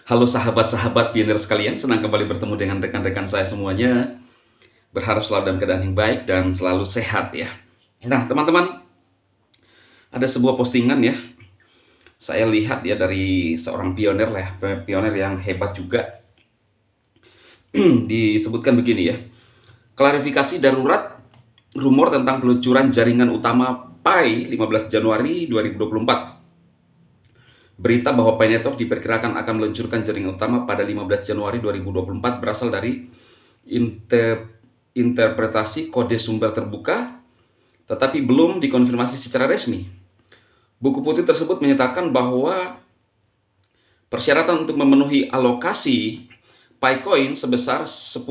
Halo sahabat-sahabat pionir sekalian, senang kembali bertemu dengan rekan-rekan saya semuanya. Berharap selalu dalam keadaan yang baik dan selalu sehat ya. Nah, teman-teman, ada sebuah postingan ya. Saya lihat ya dari seorang pionir lah, pionir yang hebat juga. Disebutkan begini ya. Klarifikasi darurat rumor tentang peluncuran jaringan utama Pi 15 Januari 2024. Berita bahwa Pi Network diperkirakan akan meluncurkan jaringan utama pada 15 Januari 2024 berasal dari interpretasi kode sumber terbuka, tetapi belum dikonfirmasi secara resmi. Buku putih tersebut menyatakan bahwa persyaratan untuk memenuhi alokasi Picoin sebesar 10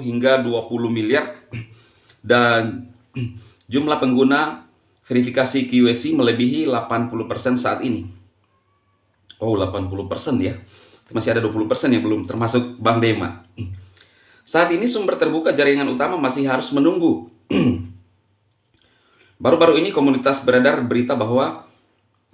hingga 20 miliar dan jumlah pengguna verifikasi QC melebihi 80% saat ini. Oh, 80% ya. Masih ada 20% yang belum termasuk Bang Dema. Saat ini sumber terbuka jaringan utama masih harus menunggu. Baru-baru ini komunitas beredar berita bahwa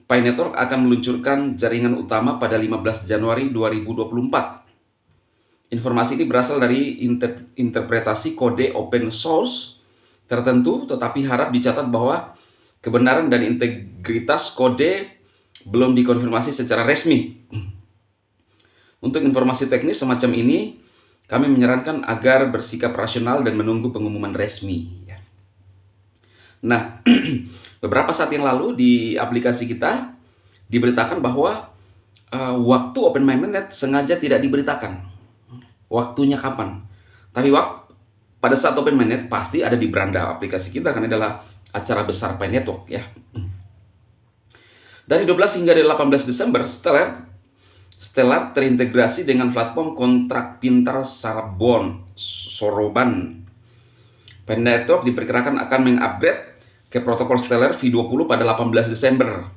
Pi Network akan meluncurkan jaringan utama pada 15 Januari 2024. Informasi ini berasal dari interpretasi kode open source tertentu, tetapi harap dicatat bahwa kebenaran dan integritas kode belum dikonfirmasi secara resmi. Untuk informasi teknis semacam ini, kami menyarankan agar bersikap rasional dan menunggu pengumuman resmi. Nah, beberapa saat yang lalu di aplikasi kita diberitakan bahwa waktu Open Mainnet sengaja tidak diberitakan. Waktunya kapan? Tapi pada saat Open Mainnet pasti ada di beranda aplikasi kita karena adalah acara besar Pi Network ya. Dari 12 hingga 18 Desember, Stellar terintegrasi dengan platform kontrak pintar Soroban. Pi Network diperkirakan akan mengupgrade ke protokol Stellar V20 pada 18 Desember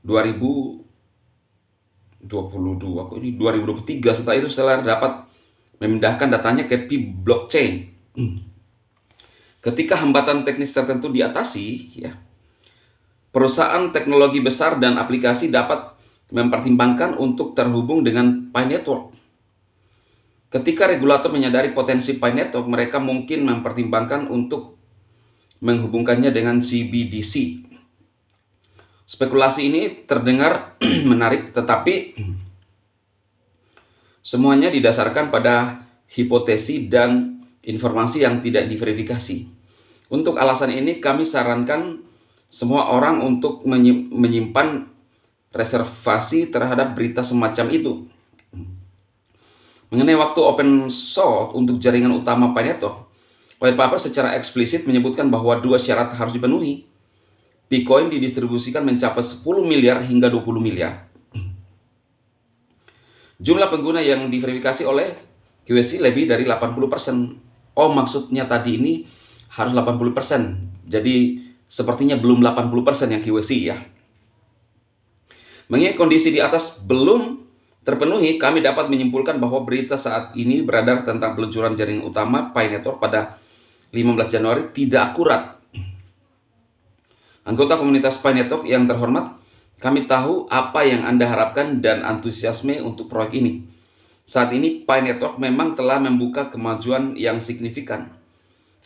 2022. Ini 2023. Setelah itu Stellar dapat memindahkan datanya ke Pi blockchain. Ketika hambatan teknis tertentu diatasi, ya, perusahaan teknologi besar dan aplikasi dapat mempertimbangkan untuk terhubung dengan Pi Network. Ketika regulator menyadari potensi Pi Network, mereka mungkin mempertimbangkan untuk menghubungkannya dengan CBDC. Spekulasi ini terdengar menarik, tetapi semuanya didasarkan pada hipotesi dan informasi yang tidak diverifikasi. Untuk alasan ini, kami sarankan semua orang untuk menyimpan reservasi terhadap berita semacam itu. Mengenai waktu open source untuk jaringan utama Pi Network, white paper secara eksplisit menyebutkan bahwa dua syarat harus dipenuhi. Bitcoin didistribusikan mencapai 10 miliar hingga 20 miliar. Jumlah pengguna yang diverifikasi oleh QC lebih dari 80%. Oh, maksudnya tadi ini harus 80%. Jadi sepertinya belum 80% yang QC ya. Mengingat kondisi di atas belum terpenuhi, kami dapat menyimpulkan bahwa berita saat ini beredar tentang peluncuran jaringan utama Pi Network pada 15 Januari tidak akurat. Anggota komunitas Pi Network yang terhormat, kami tahu apa yang Anda harapkan dan antusiasme untuk proyek ini. Saat ini Pi Network memang telah membuka kemajuan yang signifikan,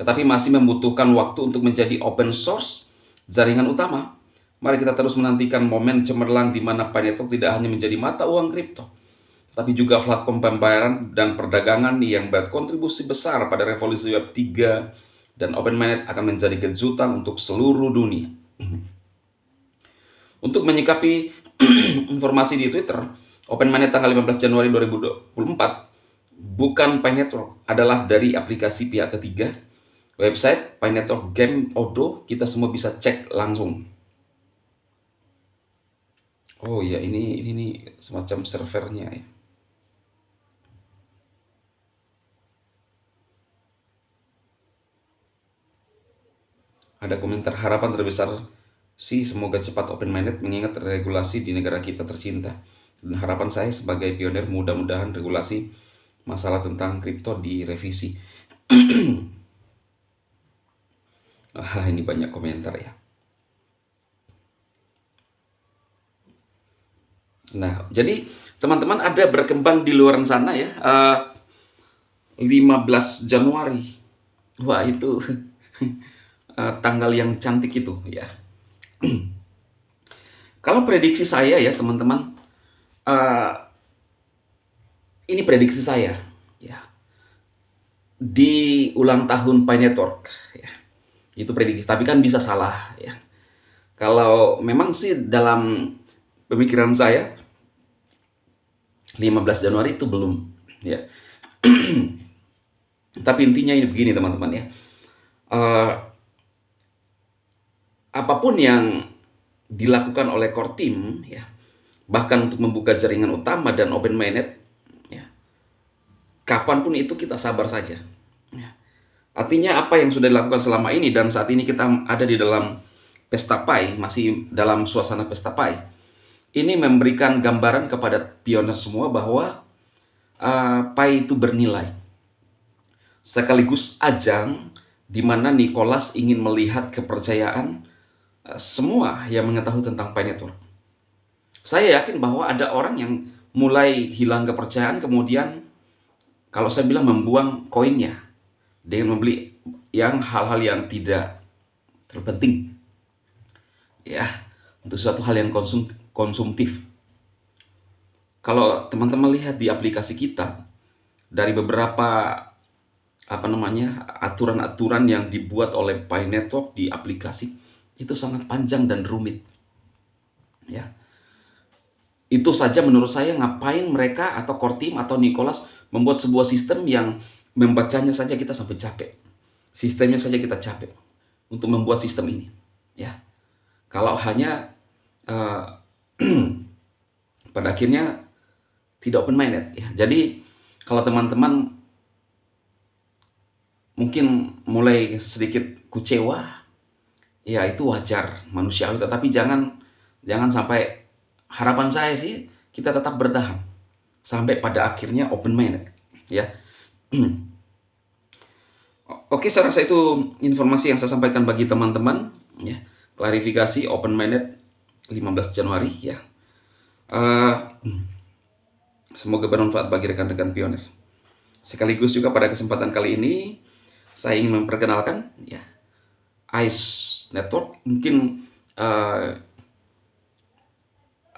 tetapi masih membutuhkan waktu untuk menjadi open source jaringan utama. Mari kita terus menantikan momen cemerlang di mana Pi Network tidak hanya menjadi mata uang kripto, tapi juga platform pembayaran dan perdagangan yang berkontribusi besar pada revolusi Web 3, dan Open Mainnet akan menjadi kejutan untuk seluruh dunia. Untuk menyikapi informasi di Twitter, Open Mainnet tanggal 15 Januari 2024 bukan Pi Network, adalah dari aplikasi pihak ketiga. Website Pi Network Game Odo, kita semua bisa cek langsung. Oh ya, ini semacam servernya ya. Ada komentar harapan terbesar sih semoga cepat Open Mainnet mengingat regulasi di negara kita tercinta. Dan harapan saya sebagai pionir, mudah-mudahan regulasi masalah tentang kripto direvisi. Ini banyak komentar ya. Nah, jadi teman-teman ada berkembang di luar sana ya, 15 Januari. Wah, itu tanggal yang cantik itu ya. Kalau prediksi saya ya teman-teman, eh, ini prediksi saya ya, di ulang tahun Pi Network ya. Itu prediksi, tapi kan bisa salah ya. Kalau memang sih dalam pemikiran saya 15 Januari itu belum ya. Tapi intinya ini begini teman-teman ya. Eh, Apapun yang dilakukan oleh core team ya, bahkan untuk membuka jaringan utama dan open mainnet ya, kapanpun itu kita sabar saja ya. Artinya apa yang sudah dilakukan selama ini dan saat ini kita ada di dalam pesta Pi, masih dalam suasana pesta Pi, ini memberikan gambaran kepada pioner semua bahwa Pi itu bernilai, sekaligus ajang di mana Nicholas ingin melihat kepercayaan semua yang mengetahui tentang Pi Network. Saya yakin bahwa ada orang yang mulai hilang kepercayaan, kemudian kalau saya bilang membuang koinnya dengan membeli yang hal-hal yang tidak terpenting ya, untuk suatu hal yang konsumtif. Kalau teman-teman lihat di aplikasi kita, dari beberapa aturan-aturan yang dibuat oleh Pi Network di aplikasi itu sangat panjang dan rumit ya. Itu saja menurut saya, ngapain mereka atau core team atau Nicholas membuat sebuah sistem yang membacanya saja kita sampai capek. Sistemnya saja kita capek untuk membuat sistem ini ya. Kalau hanya pada akhirnya tidak open minded ya. Jadi kalau teman-teman mungkin mulai sedikit kecewa, ya itu wajar, manusiawi, tetapi jangan sampai, harapan saya sih kita tetap bertahan sampai pada akhirnya open minded ya. Oke, saya rasa itu informasi yang saya sampaikan bagi teman-teman ya. Klarifikasi open minded 15 Januari ya. Semoga bermanfaat bagi rekan-rekan pioner. Sekaligus juga pada kesempatan kali ini saya ingin memperkenalkan ya ICE Network. Mungkin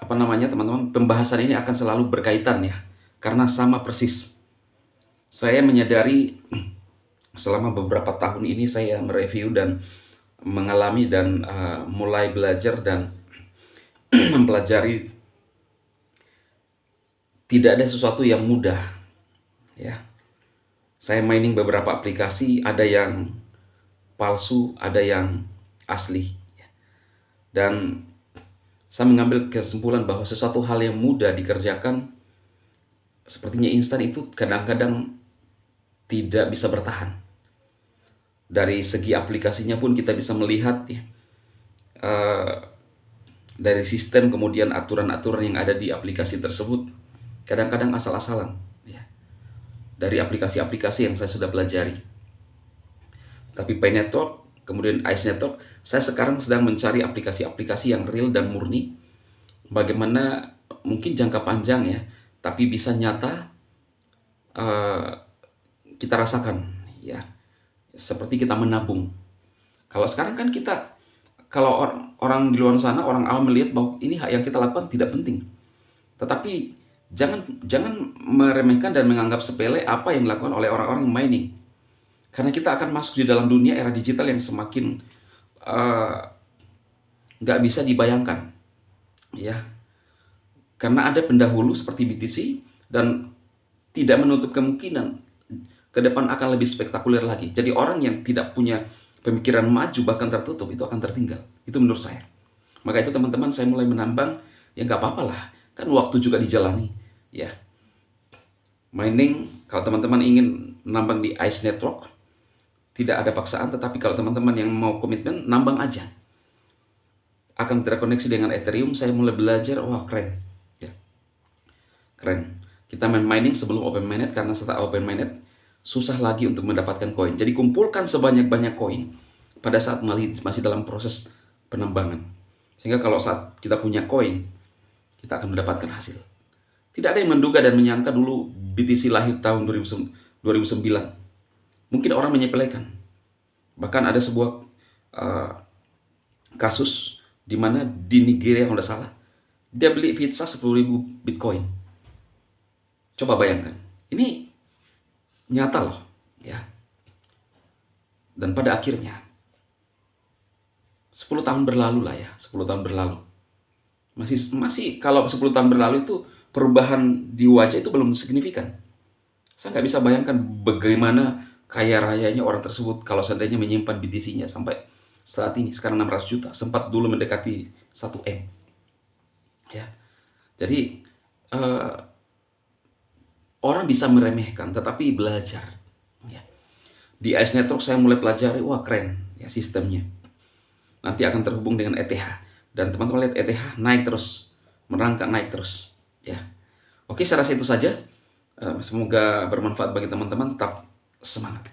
teman-teman, pembahasan ini akan selalu berkaitan ya, karena sama persis. Saya menyadari selama beberapa tahun ini saya mereview dan mengalami dan mulai belajar dan mempelajari, tidak ada sesuatu yang mudah ya. Saya mining beberapa aplikasi, ada yang palsu, ada yang asli ya. Dan saya mengambil kesimpulan bahwa sesuatu hal yang mudah dikerjakan, sepertinya instan, itu kadang-kadang tidak bisa bertahan. Dari segi aplikasinya pun kita bisa melihat ya, dari sistem kemudian aturan-aturan yang ada di aplikasi tersebut kadang-kadang asal-asalan ya, dari aplikasi-aplikasi yang saya sudah pelajari. Tapi Pi Network, kemudian ICE Network, saya sekarang sedang mencari aplikasi-aplikasi yang real dan murni, bagaimana mungkin jangka panjang ya, tapi bisa nyata kita rasakan ya, seperti kita menabung. Kalau sekarang kan kita, kalau orang di luar sana, orang awam melihat bahwa ini yang kita lakukan tidak penting. Tetapi jangan meremehkan dan menganggap sepele apa yang dilakukan oleh orang-orang yang mining. Karena kita akan masuk di dalam dunia era digital yang semakin nggak bisa dibayangkan ya. Karena ada pendahulu seperti BTC dan tidak menutup kemungkinan ke depan akan lebih spektakuler lagi. Jadi orang yang tidak punya pemikiran maju, bahkan tertutup, itu akan tertinggal. Itu menurut saya. Maka itu teman-teman, saya mulai menambang, ya nggak apa-apa lah. Kan waktu juga dijalani. Ya, mining, kalau teman-teman ingin menambang di ICE Network, tidak ada paksaan, tetapi kalau teman-teman yang mau komitmen, nambang aja. Akan terkoneksi dengan Ethereum, saya mulai belajar, wah keren. Ya, keren. Kita main mining sebelum open mainnet, karena setelah open mainnet, susah lagi untuk mendapatkan koin. Jadi kumpulkan sebanyak-banyak koin pada saat masih dalam proses penambangan. Sehingga kalau saat kita punya koin, kita akan mendapatkan hasil. Tidak ada yang menduga dan menyangka dulu BTC lahir tahun 2009. Mungkin orang menyepelekan. Bahkan ada sebuah kasus di mana di Nigeria kalau tidak salah, dia beli pizza 10.000 Bitcoin. Coba bayangkan. Ini nyata loh, ya. Dan pada akhirnya 10 tahun berlalu lah ya, 10 tahun berlalu. Masih kalau 10 tahun berlalu itu perubahan di wajah itu belum signifikan. Saya nggak bisa bayangkan bagaimana kaya rayanya orang tersebut kalau seandainya menyimpan BTC-nya sampai saat ini, sekarang 600 juta, sempat dulu mendekati 1 M. Ya. Jadi orang bisa meremehkan, tetapi belajar. Ya. Di Ice Network saya mulai pelajari, wah keren ya sistemnya. Nanti akan terhubung dengan ETH. Dan teman-teman lihat ETH naik terus, merangkak naik terus. Ya. Oke, saya rasa itu saja. Semoga bermanfaat bagi teman-teman, tetap semangat.